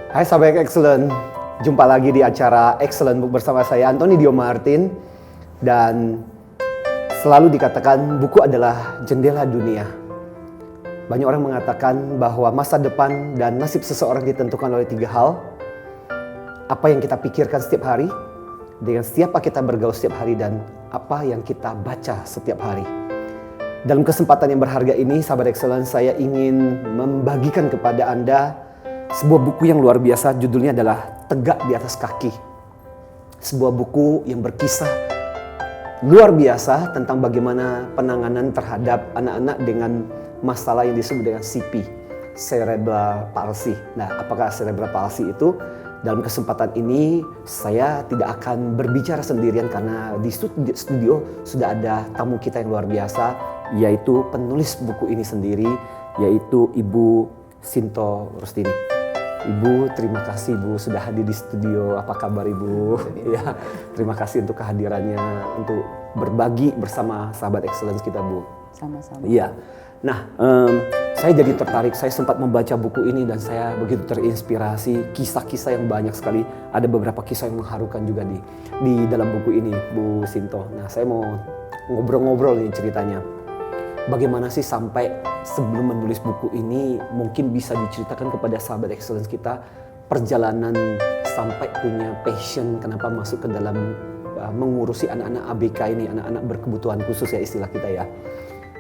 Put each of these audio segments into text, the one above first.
Hai sahabat Excellent, jumpa lagi di acara Excellent Book bersama saya Anthony Dio Martin. Dan selalu dikatakan buku adalah jendela dunia. Banyak orang mengatakan bahwa masa depan dan nasib seseorang ditentukan oleh 3 hal. Apa yang kita pikirkan setiap hari, dengan siapa kita bergaul setiap hari, dan apa yang kita baca setiap hari. Dalam kesempatan yang berharga ini, sahabat Excellent, saya ingin membagikan kepada Anda sebuah buku yang luar biasa. Judulnya adalah Tegak di Atas Kaki. Sebuah buku yang berkisah luar biasa tentang bagaimana penanganan terhadap anak-anak dengan masalah yang disebut dengan CP, cerebral palsy. Nah, apakah cerebral palsy itu? Dalam kesempatan ini saya tidak akan berbicara sendirian karena di studio sudah ada tamu kita yang luar biasa, yaitu penulis buku ini sendiri, yaitu Ibu Sinto Rustini. Ibu, terima kasih Bu sudah hadir di studio. Apa kabar Ibu? Ya, terima kasih untuk kehadirannya, untuk berbagi bersama sahabat Excellence kita Bu. Sama-sama. Iya. Nah, saya jadi tertarik. Saya sempat membaca buku ini dan saya begitu terinspirasi. Kisah-kisah yang banyak sekali. Ada beberapa kisah yang mengharukan juga di dalam buku ini, Bu Sinto. Nah, saya mau ngobrol-ngobrol nih ceritanya. Bagaimana sih sampai sebelum menulis buku ini mungkin bisa diceritakan kepada sahabat Excellence kita perjalanan sampai punya passion kenapa masuk ke dalam mengurusi anak-anak ABK ini, anak-anak berkebutuhan khusus ya istilah kita ya.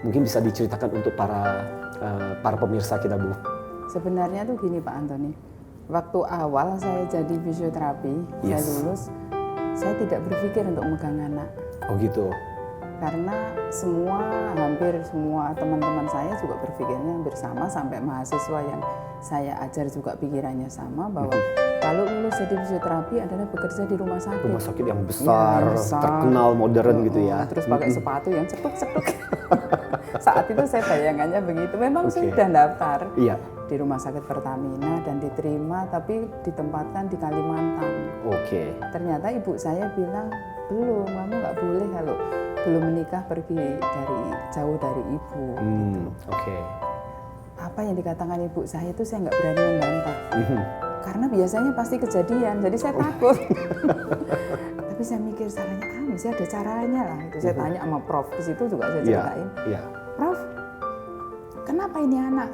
Mungkin bisa diceritakan untuk para pemirsa kita Bu. Sebenarnya tuh gini Pak Antoni, waktu awal saya jadi fisioterapi, saya lulus, saya tidak berpikir untuk megang anak. Oh gitu. Karena hampir semua teman-teman saya juga berpikirnya hampir sama, sampai mahasiswa yang saya ajar juga pikirannya sama, bahwa kalau lulus jadi fisioterapi adalah bekerja di rumah sakit. Rumah sakit yang besar, terkenal, modern gitu ya. Terus pakai sepatu yang cetuk-cetuk. Saat itu saya bayangannya begitu. Memang sudah daftar di rumah sakit Pertamina dan diterima, tapi ditempatkan di Kalimantan. Ternyata ibu saya bilang, belum, kamu nggak boleh kalau belum menikah pergi jauh dari ibu. Gitu. Apa yang dikatakan ibu saya itu saya nggak berani membantah. Karena biasanya pasti kejadian, jadi saya takut. Tapi saya mikir caranya, mesti ada caranya lah. Itu saya tanya sama Prof di situ juga saya ceritain. Prof, kenapa ini anak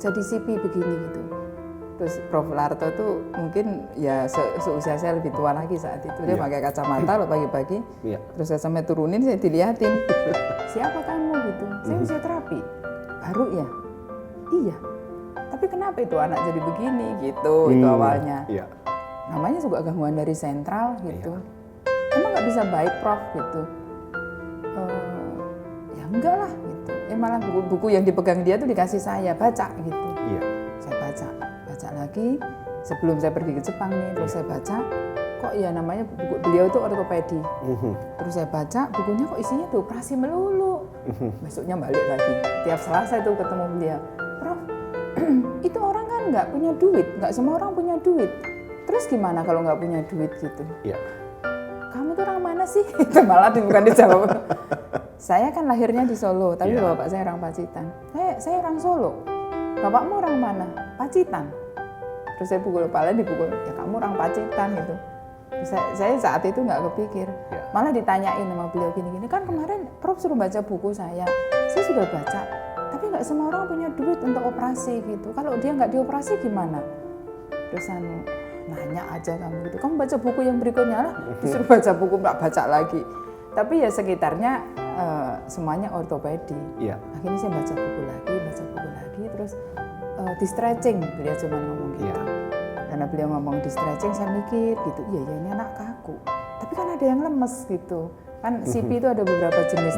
jadi CP begini gitu? Terus Prof Larto tuh mungkin ya seusia saya lebih tua lagi saat itu. Dia pakai kacamata loh pagi-pagi. Terus saya sampai turunin, saya dilihatin. Siapa kamu gitu? Saya fisioterapi. Baru ya? Iya. Tapi kenapa itu anak jadi begini gitu? Itu awalnya. Namanya juga gangguan dari sentral gitu. Emang nggak bisa baik Prof gitu? Ya enggak lah gitu. Malah buku-buku yang dipegang dia tuh dikasih saya baca gitu. Saya baca lagi sebelum saya pergi ke Jepang nih, terus saya baca kok ya namanya buku beliau itu ortopedi. Terus saya baca bukunya kok isinya dioperasi melulu. Besoknya balik lagi, tiap Selasa itu ketemu beliau. Prof, itu orang kan nggak punya duit, nggak semua orang punya duit. Terus gimana kalau nggak punya duit gitu? Kamu tuh orang mana sih? Itu malah bukan dijawab. Saya kan lahirnya di Solo, tapi bapak saya orang Pacitan. Saya orang Solo. Bapakmu orang mana? Pacitan. Terus saya pukul kepala, dipukul, ya kamu orang Pacitan gitu. Saya saat itu nggak kepikir. Malah ditanyain sama beliau gini-gini, kan kemarin Prof suruh baca buku saya sudah baca. Tapi nggak semua orang punya duit untuk operasi gitu. Kalau dia nggak dioperasi gimana? Terus nanya aja kamu gitu. Kamu baca buku yang berikutnya lah, disuruh baca buku nggak baca lagi. Tapi ya sekitarnya semuanya ortopedi. Akhirnya saya baca buku lagi, terus di stretching beliau cuma ngomong gitu. Karena beliau ngomong di stretching, saya mikir gitu, iya ya ini anak kaku. Tapi kan ada yang lemes gitu. Kan CP itu ada beberapa jenis.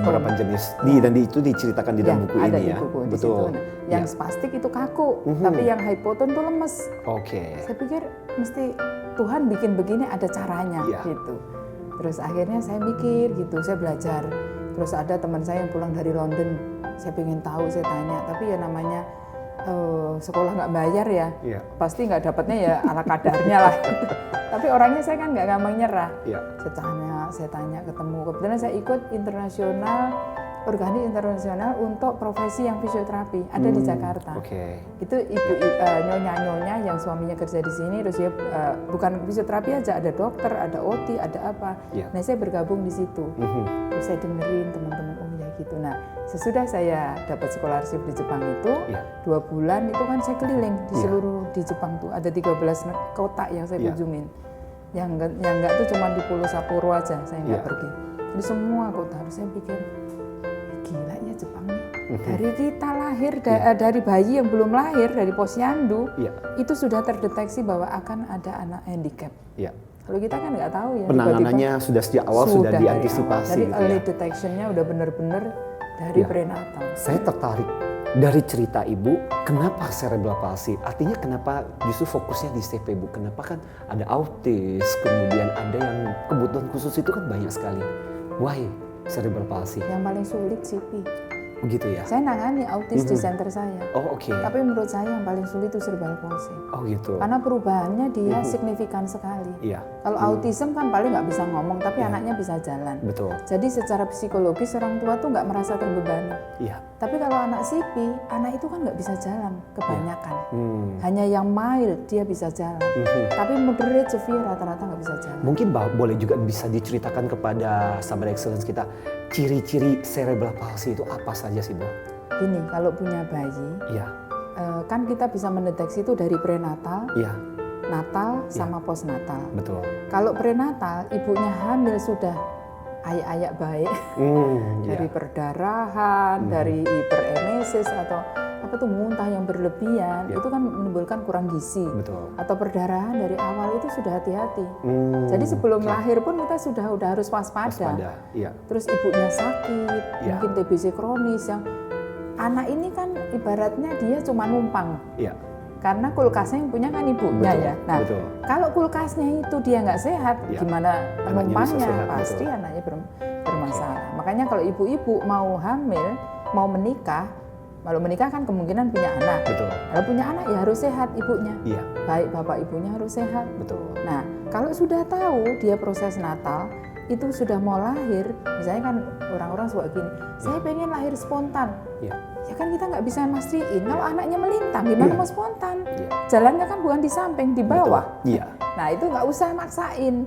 Dan itu diceritakan di dalam buku ini ya. Ada di buku di situ. Yang spastik itu kaku, tapi yang hypoton tuh lemes. Saya pikir mesti Tuhan bikin begini ada caranya gitu. Terus akhirnya saya mikir gitu, saya belajar. Terus ada teman saya yang pulang dari London, saya pengen tahu, saya tanya, tapi ya namanya sekolah nggak bayar ya, pasti nggak dapatnya ya ala kadarnya lah. Tapi orangnya saya kan nggak gampang nyerah. Saya tanya, ketemu. Kebetulan saya ikut internasional organik internasional untuk profesi yang fisioterapi ada di Jakarta. Itu ibu nyonya yang suaminya kerja di sini, terus dia bukan fisioterapi aja, ada dokter, ada OT, ada apa. Nah saya bergabung di situ, terus saya dengerin teman-teman ya gitu. Nah sesudah saya dapat scholarship di Jepang itu 2 bulan itu kan saya keliling di seluruh di Jepang tuh ada 13 kota yang saya kunjungin. Yang enggak tuh cuma di Pulau Sapporo aja saya nggak pergi. Jadi semua kota harus saya pikir gila ya Jepang nih. Dari kita lahir, dari bayi yang belum lahir, dari posyandu, itu sudah terdeteksi bahwa akan ada anak handicap. Kalau kita kan nggak tahu ya. Penanganannya sudah sejak awal sudah diantisipasi. Jadi gitu early detection-nya udah benar-benar dari prenatal. Saya tertarik dari cerita Ibu, kenapa cerebral palsy? Artinya kenapa justru fokusnya di CP, Bu? Kenapa kan ada autis, kemudian ada yang kebutuhan khusus itu kan banyak sekali. Why cerebral palsy? Yang paling sulit CP. Begitu ya? Saya nangani autis di center saya. Oh oke. Tapi menurut saya yang paling sulit itu cerebral palsy. Oh gitu. Karena perubahannya dia signifikan sekali. Iya. Kalau autism kan paling nggak bisa ngomong, tapi anaknya bisa jalan. Betul. Jadi secara psikologis orang tua tuh nggak merasa terbebani. Iya. Tapi kalau anak CP, anak itu kan nggak bisa jalan kebanyakan. Hanya yang mild dia bisa jalan. Tapi moderate severe rata-rata nggak bisa jalan. Mungkin boleh juga bisa diceritakan kepada sahabat excellence kita, ciri-ciri cerebral palsy itu apa saja sih, Bu? Gini, kalau punya bayi, kan kita bisa mendeteksi itu dari prenatal, natal, sama postnatal. Betul. Kalau prenatal, ibunya hamil sudah ayak-ayak baik, dari perdarahan, dari hiperemesis atau apa tuh muntah yang berlebihan, itu kan menimbulkan kurang gizi. Betul. Atau perdarahan dari awal itu sudah hati-hati. Jadi sebelum lahir pun kita sudah harus waspada. Terus ibunya sakit, mungkin TBC kronis yang anak ini kan ibaratnya dia cuma numpang. Karena kulkasnya yang punya kan ibunya ya. Nah, kalau kulkasnya itu dia nggak sehat, gimana penumpangnya? Pasti anaknya bermasalah. Makanya kalau ibu-ibu mau hamil, mau menikah, kalau menikah kan kemungkinan punya anak. Kalau punya anak ya harus sehat ibunya. Baik bapak ibunya harus sehat. Nah, kalau sudah tahu dia proses natal, itu sudah mau lahir, misalnya kan orang-orang suka gini, saya pengen lahir spontan. Ya kan kita nggak bisa mastiin, kalau anaknya melintang gimana mau spontan? Jalannya kan bukan di samping, di bawah. Nah itu nggak usah maksain.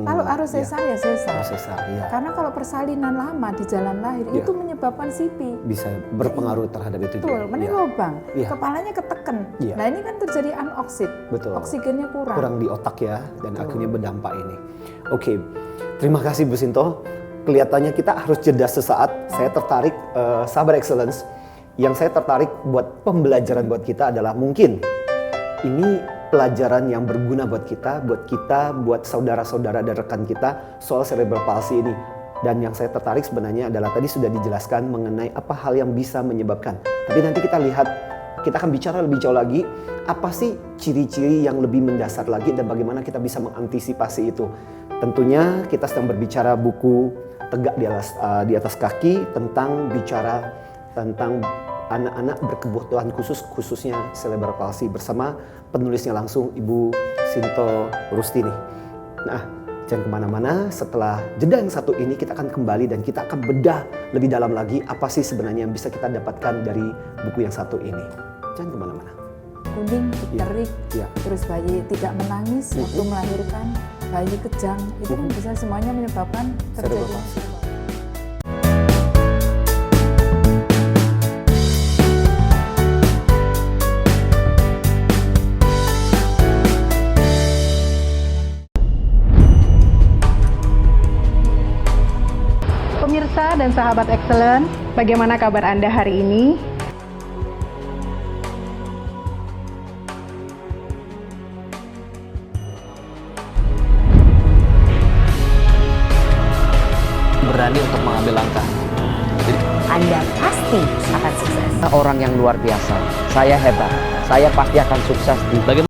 Kalau harus sesar ya sesar. Karena kalau persalinan lama di jalan lahir itu menyebabkan CP. Bisa berpengaruh terhadap itu juga. Betul, menilobang, kepalanya keteken. Nah ini kan terjadi anoxid, oksigennya kurang. Kurang di otak ya, dan akhirnya berdampak ini. Oke, terima kasih Bu Sinto. Kelihatannya kita harus jeda sesaat. Saya tertarik, sahabat excellence. Yang saya tertarik buat pembelajaran buat kita adalah mungkin ini pelajaran yang berguna buat kita, buat saudara-saudara dan rekan kita soal cerebral palsy ini. Dan yang saya tertarik sebenarnya adalah tadi sudah dijelaskan mengenai apa hal yang bisa menyebabkan. Tapi nanti kita lihat, kita akan bicara lebih jauh lagi, apa sih ciri-ciri yang lebih mendasar lagi dan bagaimana kita bisa mengantisipasi itu. Tentunya kita sedang berbicara buku Tegak di atas Kaki tentang anak-anak berkebutuhan khusus, khususnya cerebral palsy, bersama penulisnya langsung Ibu Sinto Rustini. Nah, jangan kemana-mana, setelah jeda yang satu ini kita akan kembali dan kita akan bedah lebih dalam lagi apa sih sebenarnya yang bisa kita dapatkan dari buku yang satu ini. Jangan kemana-mana. Kuning, terik, terus bayi tidak menangis waktu melahirkan, bayi kejang, itu kan bisa semuanya menyebabkan terjadi. Pemirsa dan sahabat excellence, bagaimana kabar Anda hari ini? Berani untuk mengambil langkah. Anda pasti akan sukses. Orang yang luar biasa. Saya hebat. Saya pasti akan sukses di bagaimana.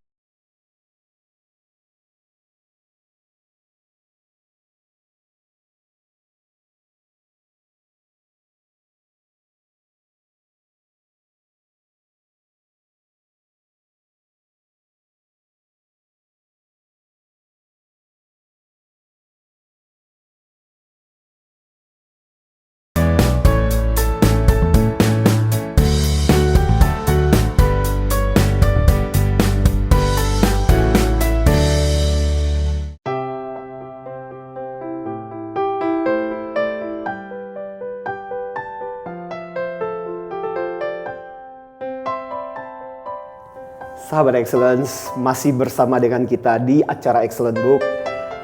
Sahabat Excellence, masih bersama dengan kita di acara Excellent Book.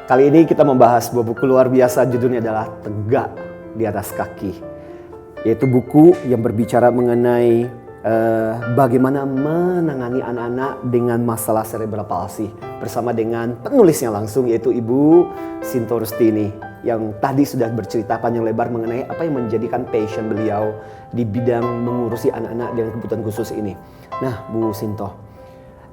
Kali ini kita membahas sebuah buku luar biasa, judulnya adalah Tegak di Atas Kaki. Yaitu buku yang berbicara mengenai bagaimana menangani anak-anak dengan masalah cerebral palsy. Bersama dengan penulisnya langsung, yaitu Ibu Sinto Rustini, yang tadi sudah bercerita panjang lebar mengenai apa yang menjadikan passion beliau di bidang mengurusi anak-anak dengan kebutuhan khusus ini. Nah, Bu Sinto,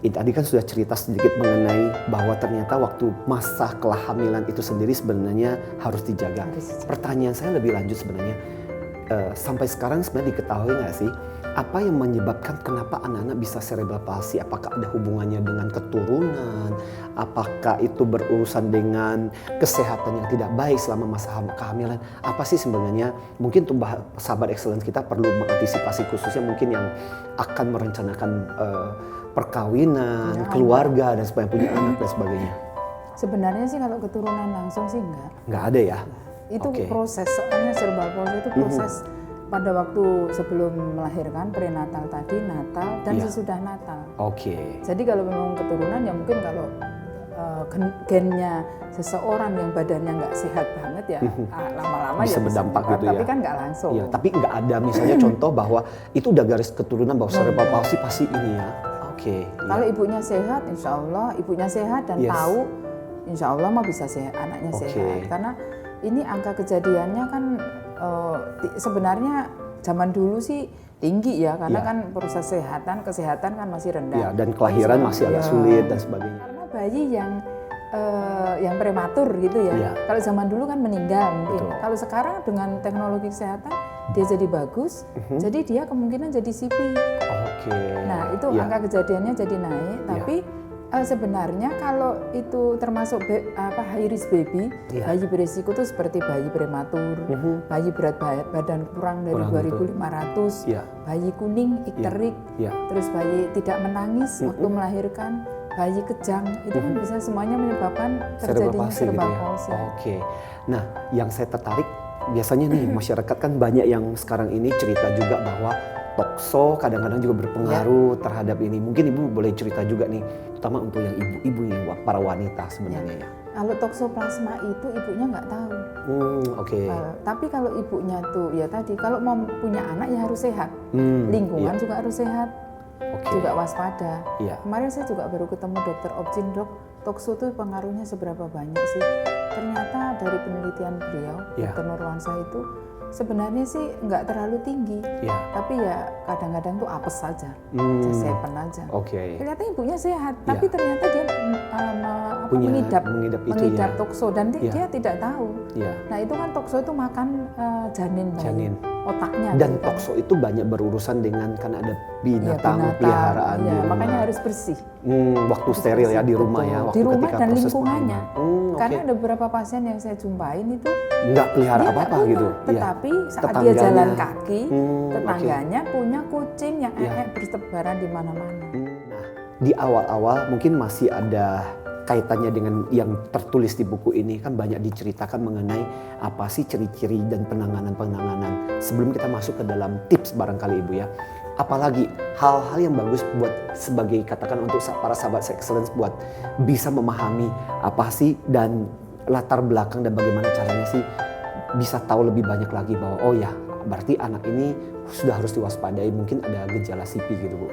ini tadi kan sudah cerita sedikit mengenai bahwa ternyata waktu masa kehamilan itu sendiri sebenarnya harus dijaga. Pertanyaan saya lebih lanjut sebenarnya, sampai sekarang sebenarnya diketahui nggak sih apa yang menyebabkan kenapa anak-anak bisa cerebral palsy? Apakah ada hubungannya dengan keturunan? Apakah itu berurusan dengan kesehatan yang tidak baik selama masa kehamilan? Apa sih sebenarnya? Mungkin untuk sahabat Excellence kita perlu mengantisipasi, khususnya mungkin yang akan merencanakan perkawinan, keluarga dan sebagainya, punya anak dan sebagainya. Sebenarnya sih kalau keturunan langsung sih enggak. Nggak ada ya? Itu proses, soalnya cerebral palsy itu proses pada waktu sebelum melahirkan, prenatal tadi, natal, dan sesudah natal. Jadi kalau memang keturunan ya mungkin kalau gennya seseorang yang badannya nggak sehat banget ya lama-lama bisa berdampak gitu ya. Tapi kan nggak langsung. Ya, tapi nggak ada misalnya contoh bahwa itu udah garis keturunan bahwa cerebral palsy pasti ini ya. Kalau ibunya sehat, insya Allah ibunya sehat dan tahu, insya Allah mah bisa sehat, anaknya sehat. Karena ini angka kejadiannya kan sebenarnya zaman dulu sih tinggi ya, karena kan proses kesehatan kan masih rendah. Ya, dan kelahiran masih agak sulit dan sebagainya. Karena bayi yang prematur gitu ya. Kalau zaman dulu kan meninggal mungkin. Kalau sekarang dengan teknologi kesehatan dia jadi bagus, jadi dia kemungkinan jadi CP. Nah itu angka kejadiannya jadi naik, tapi sebenarnya kalau itu termasuk high risk baby, bayi berisiko itu seperti bayi prematur, bayi berat badan kurang dari 2.500, bayi kuning, ikterik, terus bayi tidak menangis waktu melahirkan, bayi kejang, itu kan bisa semuanya menyebabkan terjadinya cerebral palsy. Nah yang saya tertarik, biasanya nih masyarakat kan banyak yang sekarang ini cerita juga bahwa tokso kadang-kadang juga berpengaruh terhadap ini. Mungkin Ibu boleh cerita juga nih, terutama untuk yang ibu-ibu yang para wanita sebenarnya ya. Kalau toksoplasma itu ibunya nggak tahu. Tapi kalau ibunya tuh ya tadi, kalau mau punya anak ya harus sehat. Lingkungan juga harus sehat. Juga waspada. Kemarin saya juga baru ketemu dokter Opjin, dok, tokso itu pengaruhnya seberapa banyak sih? Ternyata dari penelitian beliau, dokter Nurwansa itu sebenarnya sih nggak terlalu tinggi, tapi ya kadang-kadang tuh apes saja, sepen aja. Ternyata ibunya sehat, tapi ternyata dia mengidap tokso dan dia tidak tahu. Nah itu kan tokso itu makan janin bayi, otaknya. Dan tokso itu banyak berurusan dengan karena ada binatang peliharaan di rumah. Makanya harus bersih. Waktu steril ya di rumah ya. Di rumah dan lingkungannya. Karena ada beberapa pasien yang saya jumpain itu nggak pelihara apa-apa gitu. Tetapi saat dia jalan kaki, tetangganya punya kucing yang bertebaran di mana-mana. Nah, di awal-awal mungkin masih ada kaitannya dengan yang tertulis di buku ini, kan banyak diceritakan mengenai apa sih ciri-ciri dan penanganan-penanganan. Sebelum kita masuk ke dalam tips barangkali Ibu ya, apalagi hal-hal yang bagus buat sebagai katakan untuk para sahabat Excellence buat bisa memahami apa sih dan latar belakang dan bagaimana caranya sih bisa tahu lebih banyak lagi bahwa oh ya berarti anak ini sudah harus diwaspadai, mungkin ada gejala CP gitu Bu.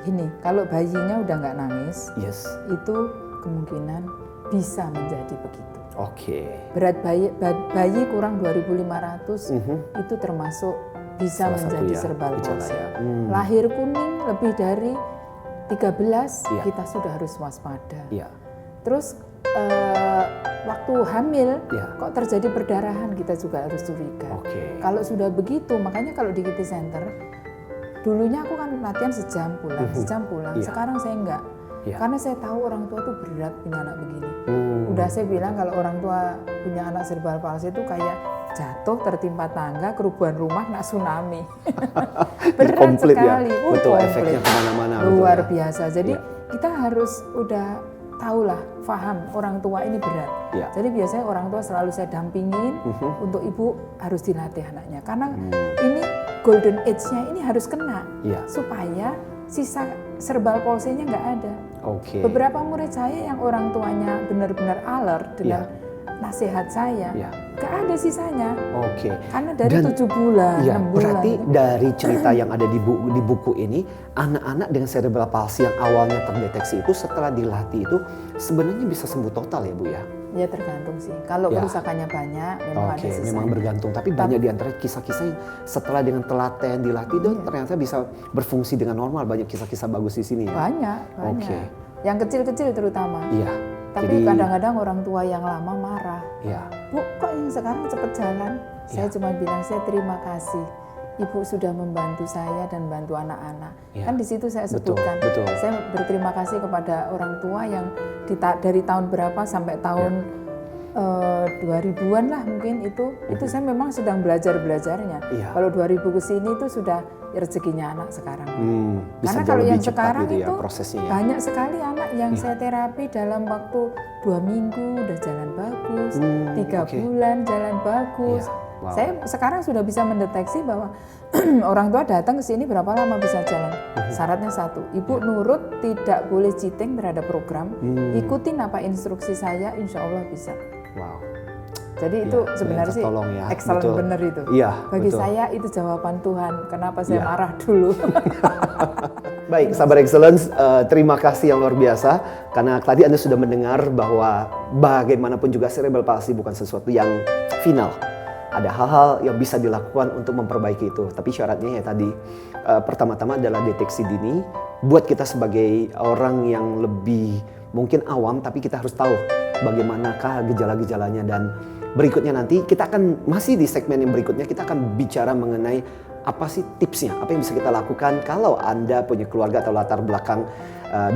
Ini kalau bayinya udah nggak nangis, itu kemungkinan bisa menjadi begitu. Berat bayi kurang 2.500 itu termasuk bisa menjadi cerebral palsy. Lahir kuning lebih dari 13 kita sudah harus waspada. Terus waktu hamil kok terjadi perdarahan, kita juga harus curiga. Kalau sudah begitu, makanya kalau di Kids Center dulunya aku kan latihan sejam pulang, sekarang saya enggak. Karena saya tahu orang tua tuh berat punya anak begini. Udah saya bilang kalau orang tua punya anak cerebral palsy itu kayak jatuh tertimpa tangga, kerubuhan rumah, kena tsunami. Berat komplit sekali. Ya? Betul, efeknya kemana-mana. Luar biasa. Jadi kita harus udah tahulah, paham orang tua ini berat. Jadi biasanya orang tua selalu saya dampingin untuk ibu harus dilatih anaknya. Karena ini golden age-nya ini harus kena supaya sisa cerebral palsy-nya nggak ada. Oke. Beberapa murid saya yang orang tuanya benar-benar alert dengan nasihat saya, nggak ada sisanya. Oke. Karena dari 7 bulan, 6 bulan. Berarti dari cerita yang ada di buku ini, anak-anak dengan cerebral palsy yang awalnya terdeteksi itu setelah dilatih itu sebenarnya bisa sembuh total ya Bu ya? Ya tergantung sih. Kalau kerusakannya banyak, memang ada sisanya. Memang bergantung. Tapi banyak di antara kisah-kisah yang setelah dengan telaten dilatih itu ternyata bisa berfungsi dengan normal. Banyak kisah-kisah bagus di sini ya? Banyak. Yang kecil-kecil terutama. Iya. Tapi kadang-kadang orang tua yang lama marah. Iya. Bu, kok yang sekarang cepat jalan? Saya cuma bilang, saya terima kasih. Ibu sudah membantu saya dan bantu anak-anak. Kan di situ saya sebutkan. Betul. Saya berterima kasih kepada orang tua yang dari tahun berapa sampai tahun 2000-an lah mungkin itu saya memang sedang belajarnya. Kalau 2000 ke sini itu sudah rezekinya anak sekarang. Karena kalau yang sekarang gitu ya, itu prosesnya ya. banyak sekali anak yang saya terapi dalam waktu 2 minggu udah jalan bagus, 3 bulan jalan bagus. Wow. Saya sekarang sudah bisa mendeteksi bahwa orang tua datang ke sini berapa lama bisa jalan. Syaratnya satu, ibu nurut, tidak boleh cheating terhadap program. Ikutin apa instruksi saya, insya Allah bisa. Wow. Jadi itu sebenarnya sih excellent bener itu. Bagi saya itu jawaban Tuhan. Kenapa saya marah dulu? Baik, Sahabat Excellence, terima kasih yang luar biasa. Karena tadi Anda sudah mendengar bahwa bagaimanapun juga cerebral palsy bukan sesuatu yang final. Ada hal-hal yang bisa dilakukan untuk memperbaiki itu. Tapi syaratnya ya tadi, pertama-tama adalah deteksi dini. Buat kita sebagai orang yang lebih mungkin awam, tapi kita harus tahu bagaimanakah gejala-gejalanya. Dan berikutnya nanti kita akan masih di segmen yang berikutnya kita akan bicara mengenai apa sih tipsnya, apa yang bisa kita lakukan kalau Anda punya keluarga atau latar belakang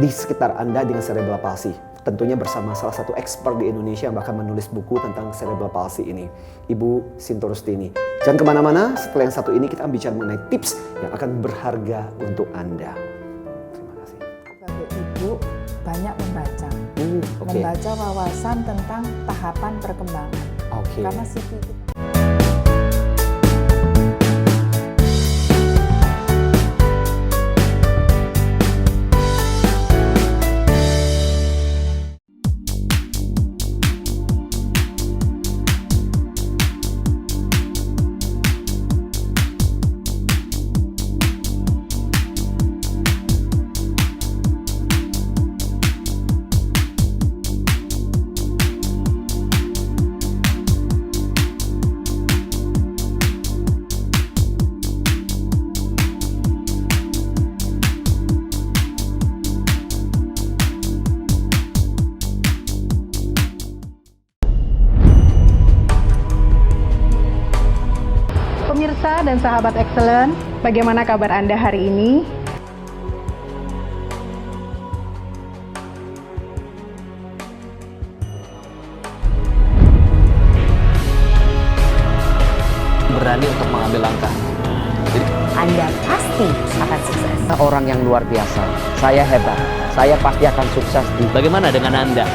di sekitar Anda dengan cerebral palsy. Tentunya bersama salah satu expert di Indonesia yang bahkan menulis buku tentang cerebral palsy ini, Ibu Sinto Rustini. Jangan kemana-mana, setelah yang satu ini kita akan bicara mengenai tips yang akan berharga untuk Anda. Terima kasih. Sebagai ibu banyak membaca, membaca wawasan tentang tahapan perkembangan. Karena CP itu Pemirsa dan sahabat Excellent, bagaimana kabar Anda hari ini? Berani untuk mengambil langkah. Anda pasti akan sukses. Orang yang luar biasa. Saya hebat. Saya pasti akan sukses. Bagaimana dengan Anda?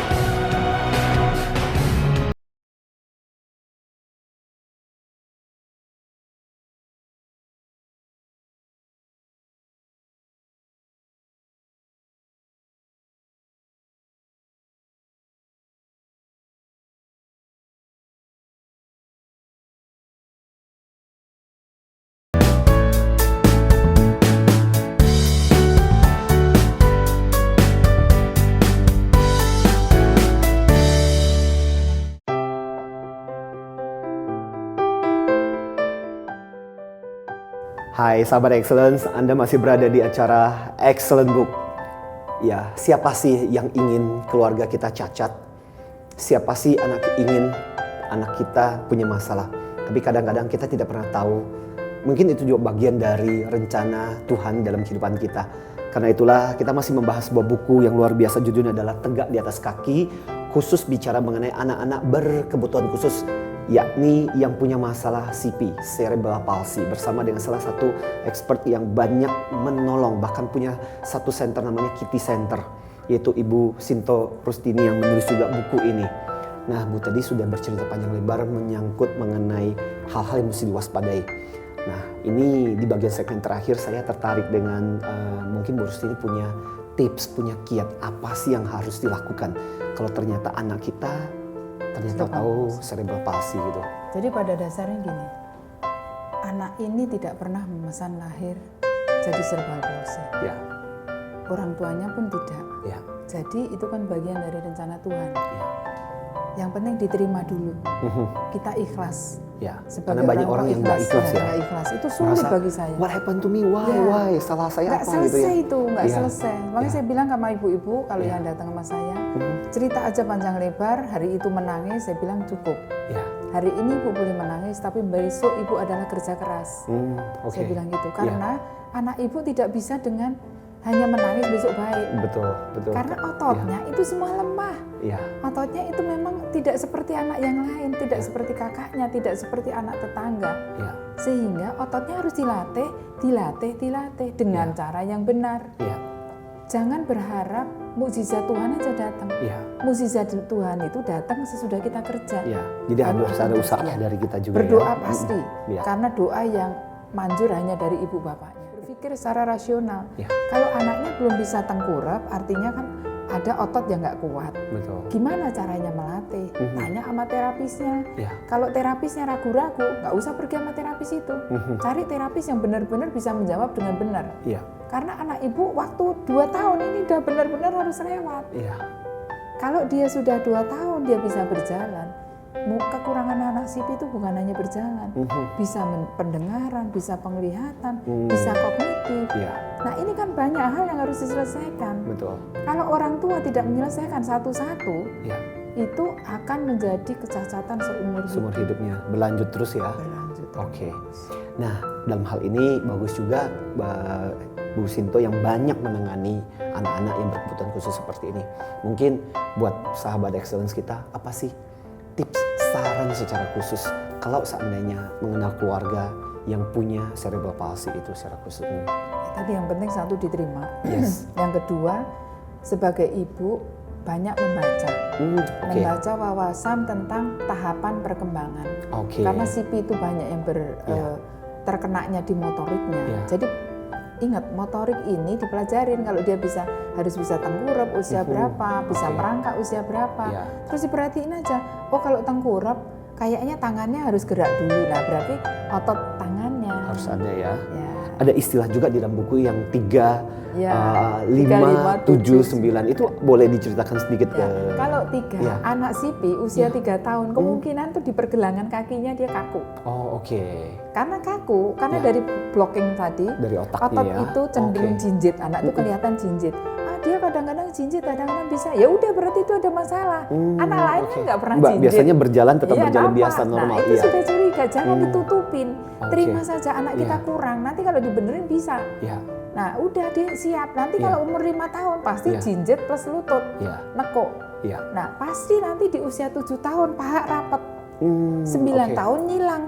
Hai sahabat Excellence, Anda masih berada di acara Excellent Book. Ya, siapa sih yang ingin keluarga kita cacat? Siapa sih ingin anak kita punya masalah? Tapi kadang-kadang kita tidak pernah tahu. Mungkin itu juga bagian dari rencana Tuhan dalam kehidupan kita. Karena itulah kita masih membahas sebuah buku yang luar biasa, judulnya adalah Tegak di Atas Kaki, khusus bicara mengenai anak-anak berkebutuhan khusus, yakni yang punya masalah CP, cerebral palsy, bersama dengan salah satu expert yang banyak menolong, bahkan punya satu center namanya Kitty Center, yaitu Ibu Sinto Rustini yang menulis juga buku ini. Nah, Bu tadi sudah bercerita panjang lebar menyangkut mengenai hal-hal yang mesti diwaspadai. Nah, ini di bagian segmen terakhir saya tertarik dengan mungkin Bu Rustini punya tips, punya kiat apa sih yang harus dilakukan kalau ternyata anak kita ternyata tahu cerebral palsy gitu. Jadi pada dasarnya gini, anak ini tidak pernah memesan lahir jadi cerebral palsy. Ya, Orang tuanya pun tidak. ya, Jadi itu kan bagian dari rencana Tuhan. ya. Yang penting diterima dulu. Kita ikhlas. Ya, Sebagai karena banyak orang yang nggak ikhlas ya. Nggak ikhlas. Itu sulit Merasa, bagi saya. what happened to me? Why? Ya. Why? Salah saya Nggak apa gitu ya? selesai itu, nggak Ya. selesai. Makanya Ya. saya bilang sama ibu-ibu kalau Ya. yang datang sama saya, cerita aja panjang lebar. Hari itu menangis, saya bilang cukup. Ya. Hari ini ibu boleh menangis, tapi besok ibu adalah kerja keras. Oke. Saya bilang gitu, karena anak ibu tidak bisa dengan hanya menangis besok baik. Betul, betul. Karena ototnya itu semua lemah. Ya. Ototnya itu memang tidak seperti anak yang lain, tidak seperti kakaknya, tidak seperti anak tetangga. Ya. Sehingga ototnya harus dilatih dengan cara yang benar. Ya. Jangan berharap mukjizat Tuhan aja datang. Ya. Mukjizat Tuhan itu datang sesudah kita kerja. Ya. Jadi harus ada usaha dari kita juga. Berdoa ya. pasti, Ya. karena doa yang manjur hanya dari ibu bapaknya. Berpikir secara rasional. Ya. Kalau anaknya belum bisa tengkurap, artinya kan ada otot yang nggak kuat. Betul. Gimana caranya melatih? Tanya sama terapisnya. Ya. Kalau terapisnya ragu-ragu, nggak usah pergi sama terapis itu. Cari terapis yang benar-benar bisa menjawab dengan benar. Ya. Karena anak ibu waktu 2 tahun ini udah benar-benar harus lewat. Ya. Kalau dia sudah 2 tahun dia bisa berjalan. Kekurangan anak SIP itu bukan hanya berjalan, bisa pendengaran, bisa penglihatan, bisa kognitif. Ya. Nah ini kan banyak hal yang harus diselesaikan. Betul. Kalau orang tua tidak menyelesaikan satu-satu, Ya. itu akan menjadi kecacatan seumur Seumur hidup. hidupnya berlanjut terus ya. Berlanjut. Oke. Nah, dalam hal ini bagus juga Bu Sinto yang banyak menangani anak-anak yang berkebutuhan khusus seperti ini. Mungkin buat sahabat excellence kita, apa sih tips, saran secara khusus kalau seandainya mengenal keluarga yang punya cerebral palsy itu secara khusus? Tadi yang penting satu diterima. Yes. Yang kedua, sebagai ibu banyak membaca. Oke. Membaca wawasan tentang tahapan perkembangan. Oke. Karena CP itu banyak yang terkenanya di motoriknya. Ya. Jadi ingat, motorik ini dipelajarin kalau dia harus bisa tengkurap usia berapa, bisa Oke. merangkak usia berapa. Ya. Terus diperhatiin aja, oh kalau tengkurap kayaknya tangannya harus gerak dulu. Nah berarti otot tangannya Harus ada ya. Ya. Ada istilah juga di dalam buku yang 3, Ya, 5, 7, 9 itu boleh diceritakan sedikit Ya, ke? kalau 3 Ya. anak sipi usia 3 tahun kemungkinan tuh di pergelangan kakinya dia kaku. Oh oke. Karena kaku, karena Ya. dari blocking tadi Dari otaknya otot ya. itu cenderung Oke. jinjit, anak tuh kelihatan jinjit. Dia kadang-kadang jinjit, kadang-kadang bisa. Ya udah berarti itu ada masalah. Anak lain kan Oke. nggak pernah Mbak, jinjit. biasanya berjalan tetap Iya, berjalan nampak. biasa normal. Nah, itu Iya. sudah curiga, jangan ditutupin. Oke. Terima saja anak kita Iya. kurang. Nanti kalau dibenerin bisa. Iya. Nah, udah dia siap. Nanti Iya. kalau umur 5 tahun pasti Iya. jinjit plus lutut. Iya. Nekuk. Iya. Nah, pasti nanti di usia 7 tahun paha rapet. 9 oke. tahun nyilang.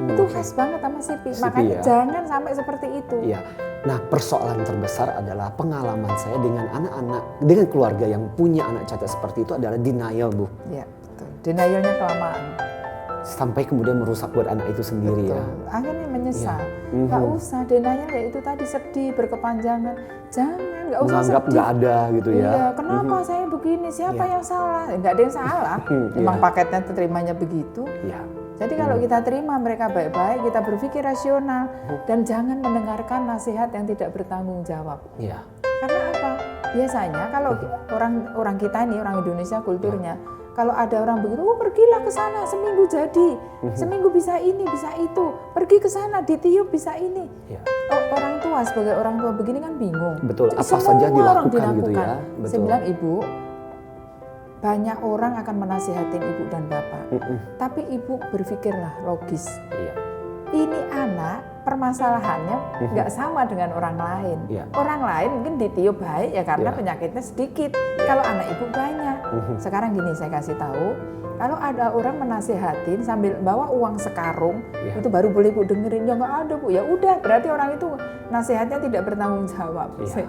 Itu oke. khas banget sama sipi. Sipi Makanya ya. jangan sampai seperti itu. Iya. Nah, persoalan terbesar adalah pengalaman saya dengan anak-anak, dengan keluarga yang punya anak cacat seperti itu adalah denial, Bu. Ya, betul. Denialnya kelamaan. Sampai kemudian merusak buat anak itu sendiri ya. Betul. Akhirnya menyesal. Iya. Nggak usah denial ya itu tadi sedih berkepanjangan. Jangan, nggak usah Menganggap sedih. nggak ada gitu ya. Iya, kenapa saya begini? Siapa Iya. yang salah? Nggak ada yang salah. Memang Iya. paketnya terimanya begitu. Iya. Jadi kalau kita terima mereka baik-baik, kita berpikir rasional dan jangan mendengarkan nasihat yang tidak bertanggung jawab. Iya. Karena apa? Biasanya kalau orang kita ini, orang Indonesia kulturnya, kalau ada orang begitu, oh pergilah ke sana seminggu jadi, seminggu bisa ini, bisa itu, pergi ke sana ditiup bisa ini. Iya. Orang tua sebagai orang tua begini kan bingung. Betul, apa Semua saja orang dilakukan gitu ya. Saya Betul. bilang ibu, banyak orang akan menasihatin ibu dan bapak, tapi ibu berpikirlah logis. Iya. Ini anak permasalahannya nggak sama dengan orang lain. Iya. Orang lain mungkin ditiup baik ya karena Iya. penyakitnya sedikit. Kalau anak ibu banyak. Sekarang gini saya kasih tahu, kalau ada orang menasehatin sambil bawa uang sekarung, Iya. itu baru boleh bu dengerin. Ya nggak ada bu. Ya udah berarti orang itu nasihatnya tidak bertanggung jawab. Iya.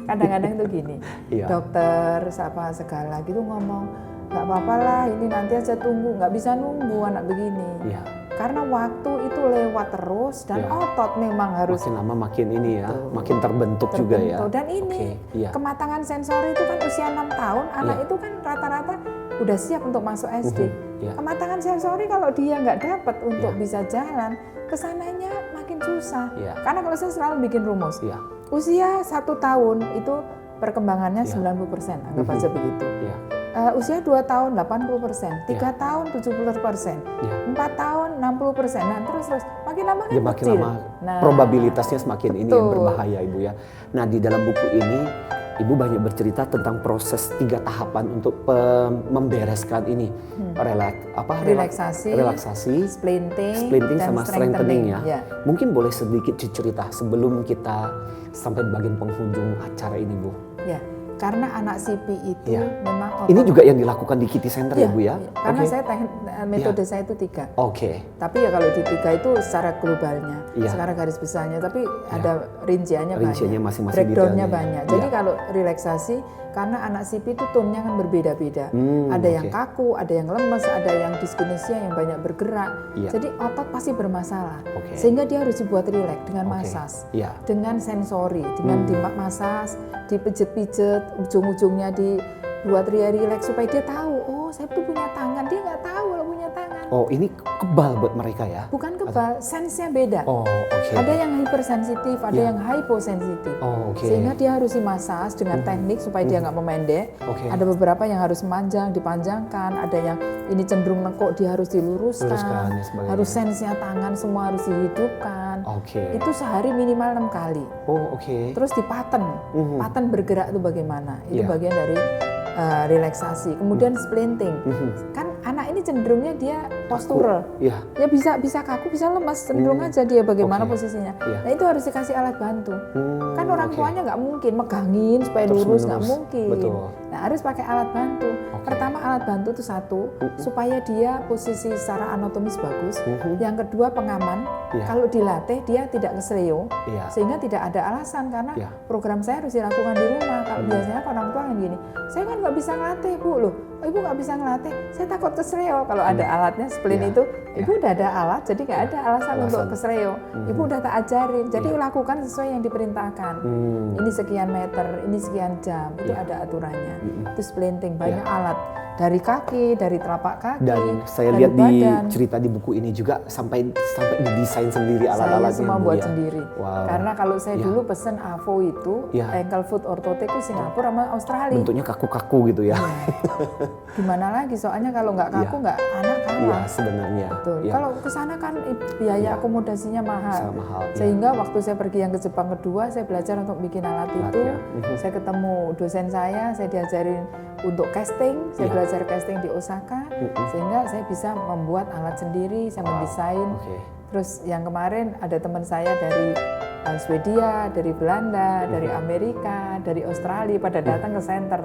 Kadang-kadang tuh gini, Iya. dokter apa segala gitu ngomong, nggak apa-apa lah ini nanti aja tunggu, nggak bisa nunggu anak begini. Iya. karena waktu itu lewat terus dan otot memang harus makin lama makin ini ya, makin terbentuk juga ya. Dan ini kematangan sensori itu kan usia 6 tahun, anak itu kan rata-rata udah siap untuk masuk SD. Kematangan sensori kalau dia nggak dapat untuk bisa jalan, kesananya makin susah. Karena kalau saya selalu bikin rumus, usia 1 tahun itu perkembangannya 90%, anggap aja begitu. Usia 2 tahun 80%, 3 tahun 70%, 4 tahun 60%, nah terus makin lama kan makin kecil. lama probabilitasnya semakin ini yang berbahaya Ibu ya. Nah di dalam buku ini Ibu banyak bercerita tentang proses 3 tahapan untuk membereskan ini, relaksasi, splinting sama strengthening ya. Mungkin boleh sedikit dicerita sebelum kita sampai bagian penghujung acara ini Bu. Ya. Karena anak CP itu memang otot. Ini juga yang dilakukan di Kitti Center ya Bu ya? Karena saya metode saya itu 3. Tapi ya kalau di 3 itu secara globalnya, secara garis besarnya, tapi ada rinciannya banyak, masing-masing breakdownnya banyak. Jadi kalau relaksasi, karena anak CP itu tone-nya kan berbeda-beda. Ada yang kaku, ada yang lemes, ada yang dyskinesia yang banyak bergerak. Jadi otot pasti bermasalah. Sehingga dia harus dibuat rileks dengan massage, dengan sensori, dengan dimassage, dipijet-pijet, ujung-ujungnya dibuat rileks supaya dia tahu, oh saya tuh punya tangan, dia nggak tahu kalau punya tangan. Oh ini kebal buat mereka ya? Bukan kebal, sense-nya beda. Ada yang hypersensitif, ada yang hyposensitif. Sehingga dia harus dimasas dengan teknik supaya dia nggak memendek. Ada beberapa yang harus dipanjangkan, ada yang ini cenderung nekuk, dia harus diluruskan. Harus sense-nya tangan semua harus dihidupkan. Itu sehari minimal 6 kali. Terus dipaten, paten bergerak itu bagaimana? Itu bagian dari relaksasi. Kemudian splinting. Kan anak ini cenderungnya dia postural. Ya bisa kaku, bisa lemas, cenderung aja dia bagaimana posisinya. Nah itu harus dikasih alat bantu. Kan orang tuanya nggak mungkin megangin supaya lurus, nggak mungkin. Nah harus pakai alat bantu. Pertama alat bantu itu 1 supaya dia posisi secara anatomis bagus. Yang kedua pengaman. Kalau dilatih dia tidak kesleo, sehingga tidak ada alasan karena program saya harus dilakukan di rumah. Kalau biasanya orang tua yang gini, saya kan nggak bisa ngelatih Bu loh. Ibu nggak bisa ngelatih, saya takut kesleo. Kalau ada alatnya splint itu, Ibu udah ada alat, jadi nggak ada alasan untuk kesleo. Ibu udah tak ajarin, jadi lakukan sesuai yang diperintahkan. Ini sekian meter, ini sekian jam, itu ada aturannya. Itu splinting, banyak alat. Dari kaki, dari telapak kaki, dan saya lihat di cerita di buku ini juga sampai didesain sendiri alat-alatnya. Saya semua buat sendiri. Karena kalau saya dulu pesen AVO itu, ankle foot orthotic itu Singapura sama Australia. Bentuknya kaku-kaku gitu ya. Gimana lagi? Soalnya kalau nggak kaku nggak anak kalah. Sebenarnya. Kalau ke sana kan biaya akomodasinya mahal. Sehingga waktu saya pergi yang ke Jepang kedua, saya belajar untuk bikin alat itu. Saya ketemu dosen saya diajarin untuk casting, saya belajar casting di Osaka, sehingga saya bisa membuat alat sendiri, saya mendesain. Terus yang kemarin ada teman saya dari Swedia, dari Belanda, dari Amerika, dari Australia pada datang ke center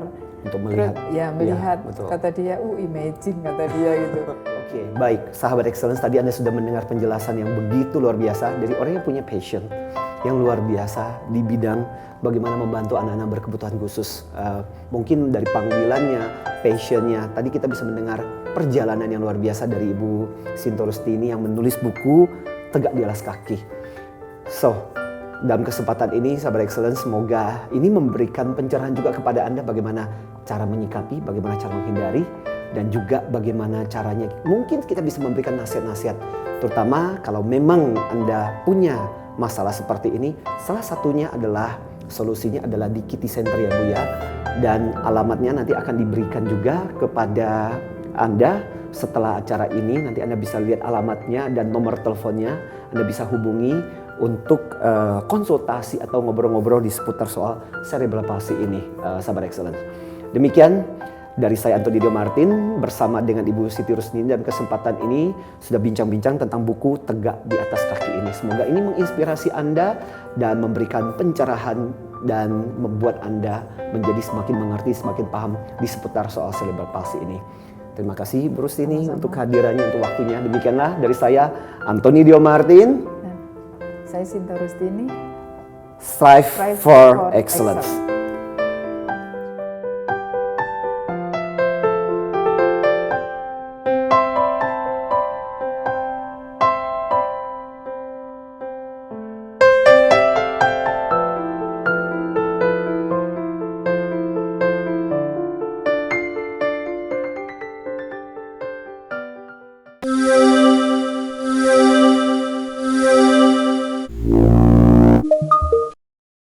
untuk melihat. Melihat. Kata dia, imaging kata dia gitu. Baik, sahabat Excellence, tadi Anda sudah mendengar penjelasan yang begitu luar biasa dari orang yang punya passion yang luar biasa di bidang bagaimana membantu anak-anak berkebutuhan khusus. Mungkin dari panggilannya, passionnya, tadi kita bisa mendengar perjalanan yang luar biasa dari Ibu Sinto Rustini yang menulis buku Tegak di Alas Kaki. Dalam kesempatan ini, sahabat Excellence, semoga ini memberikan pencerahan juga kepada Anda bagaimana cara menyikapi, bagaimana cara menghindari, dan juga bagaimana caranya. Mungkin kita bisa memberikan nasihat-nasihat, terutama kalau memang Anda punya masalah seperti ini. Salah satunya adalah solusinya adalah di Kitti Center ya Bu ya. Dan alamatnya nanti akan diberikan juga kepada Anda setelah acara ini. Nanti Anda bisa lihat alamatnya dan nomor teleponnya. Anda bisa hubungi untuk konsultasi atau ngobrol-ngobrol di seputar soal cerebral palsy ini, sahabat Excellence. Demikian dari saya Antoni Dio Martin bersama dengan Ibu Siti Rustini, dan kesempatan ini sudah bincang-bincang tentang buku Tegak di Atas Kaki ini. Semoga ini menginspirasi Anda dan memberikan pencerahan dan membuat Anda menjadi semakin mengerti, semakin paham di seputar soal cerebral palsy ini. Terima kasih Bu Rustini untuk kehadirannya, untuk waktunya. Demikianlah dari saya Antoni Dio Martin. Saya Sinto Rustini. Strive for excellence.